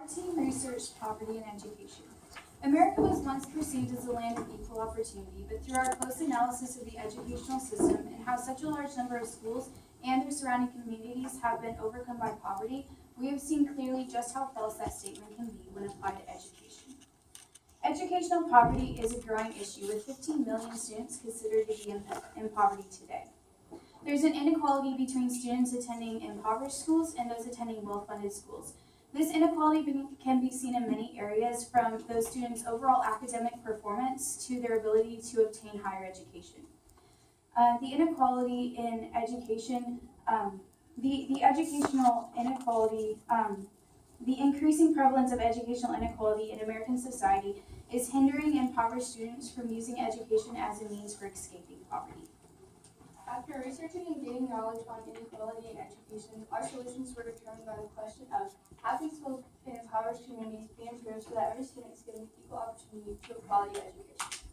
Team researched poverty and education. America was once perceived as a land of equal opportunity, but through our close analysis of the educational system and how such a large number of schools and their surrounding communities have been overcome by poverty, we have seen clearly just how false that statement can be when applied to education. Educational poverty is a growing issue, with 15 million students considered to be in poverty today. There's an inequality between students attending impoverished schools and those attending well-funded schools. This inequality can be seen in many areas, from those students' overall academic performance to their ability to obtain higher education. The inequality in education, the educational inequality, the increasing prevalence of educational inequality in American society is hindering impoverished students from using education as a means for escaping poverty. After researching and gaining knowledge on inequality in education, our solutions were determined by the question of how can schools in impoverished communities be improved so that every student is given equal opportunity to a quality education.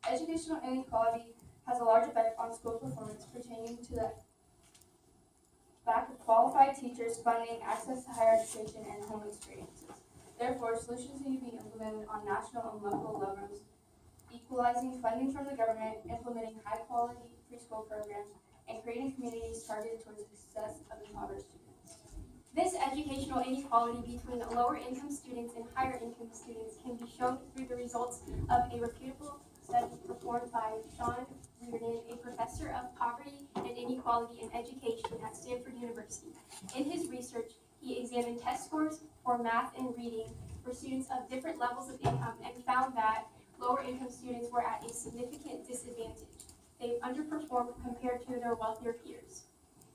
Educational inequality has a large effect on school performance pertaining to the lack of qualified teachers, funding, access to higher education, and home experiences. Therefore, solutions need to be implemented on national and local levels, equalizing funding from the government, implementing high-quality preschool programs, and creating communities targeted towards the success of impoverished students. This educational inequality between lower income students and higher income students can be shown through the results of a reputable study performed by Sean Reardon, a professor of poverty and inequality in education at Stanford University. In his research, he examined test scores for math and reading for students of different levels of income and found that lower income students were at a significant disadvantage. They underperformed compared to their wealthier peers.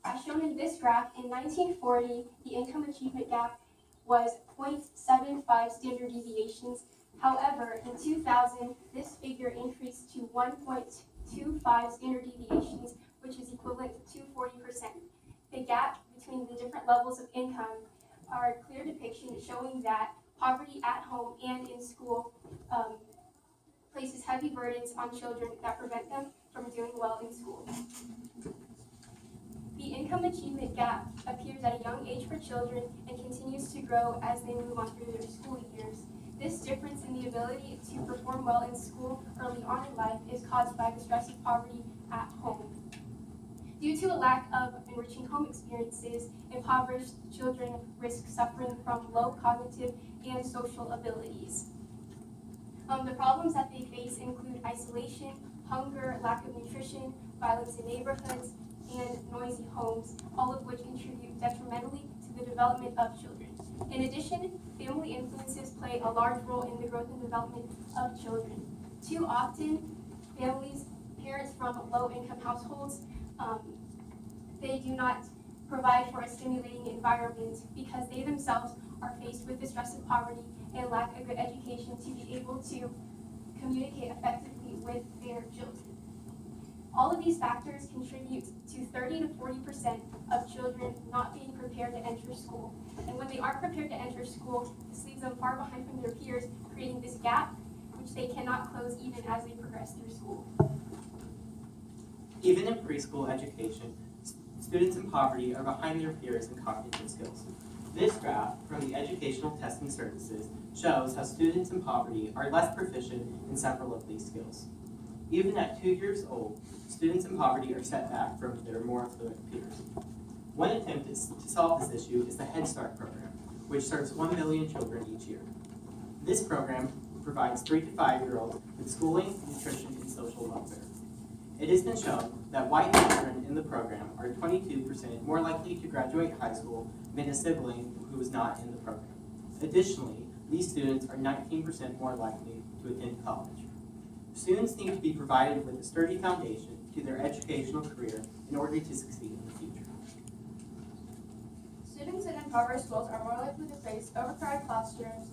As shown in this graph, in 1940, the income achievement gap was 0.75 standard deviations. However, in 2000, this figure increased to 1.25 standard deviations, which is equivalent to 40%. The gap between the different levels of income are a clear depiction showing that poverty at home and in school places heavy burdens on children that prevent them from doing well in school. The income achievement gap appears at a young age for children and continues to grow as they move on through their school years. This difference in the ability to perform well in school early on in life is caused by the stress of poverty at home. Due to a lack of enriching home experiences, impoverished children risk suffering from low cognitive and social abilities. The problems that they face include isolation, hunger, lack of nutrition, violence in neighborhoods, and noisy homes, all of which contribute detrimentally to the development of children. In addition, family influences play a large role in the growth and development of children. Too often, parents from low-income households, they do not provide for a stimulating environment because they themselves are faced with the stress of poverty and lack a good education to be able to communicate effectively with their children. All of these factors contribute to 30 to 40% of children not being prepared to enter school. And when they aren't prepared to enter school, this leaves them far behind from their peers, creating this gap which they cannot close even as they progress through school. Even in preschool education, students in poverty are behind their peers in cognitive skills. This graph from the Educational Testing Services shows how students in poverty are less proficient in several of these skills. Even at 2 years old, students in poverty are set back from their more affluent peers. One attempt to solve this issue is the Head Start program, which serves 1 million children each year. This program provides 3 to 5-year-olds with schooling, nutrition, and social welfare. It has been shown that white children in the program are 22% more likely to graduate high school than a sibling who is not in the program. Additionally, these students are 19% more likely to attend college. Students need to be provided with a sturdy foundation to their educational career in order to succeed in the future. Students in impoverished schools are more likely to face overcrowded classrooms,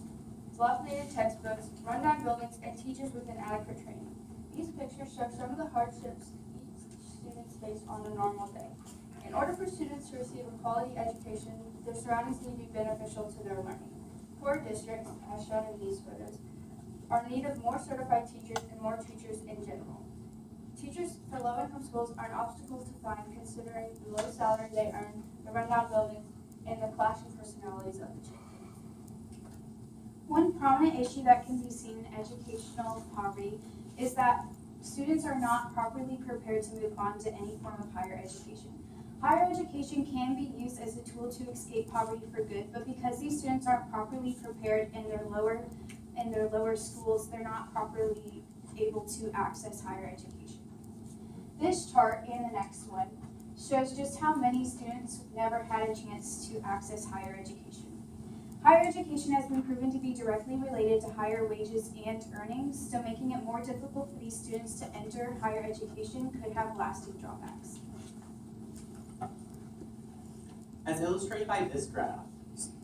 dilapidated textbooks, rundown buildings, and teachers with inadequate training. These pictures show some of the hardships students face on a normal day. In order for students to receive a quality education, their surroundings need to be beneficial to their learning. Poor districts, as shown in these photos, are in need of more certified teachers and more teachers in general. Teachers for low-income schools are an obstacle to find considering the low salary they earn, the rundown buildings, and the clashing personalities of the children. prominent issue that can be seen in educational poverty is that students are not properly prepared to move on to any form of higher education. Higher education can be used as a tool to escape poverty for good, but because these students aren't properly prepared in their lower schools, they're not properly able to access higher education. This chart and the next one shows just how many students never had a chance to access higher education. Higher education has been proven to be directly related to higher wages and earnings, so making it more difficult for these students to enter higher education could have lasting drawbacks. As illustrated by this graph,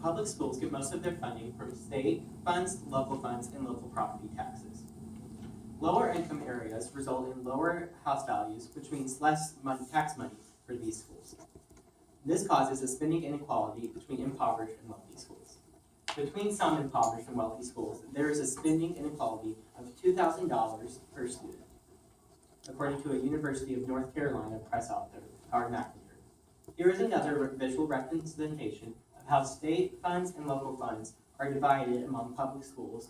public schools get most of their funding from state funds, local funds, and local property taxes. Lower income areas result in lower house values, which means less tax money for these schools. This causes a spending inequality between impoverished and wealthy schools. Between some impoverished and wealthy schools, there is a spending inequality of $2,000 per student, according to a University of North Carolina press author, Howard McNamara. Here is another visual representation of how state funds and local funds are divided among public schools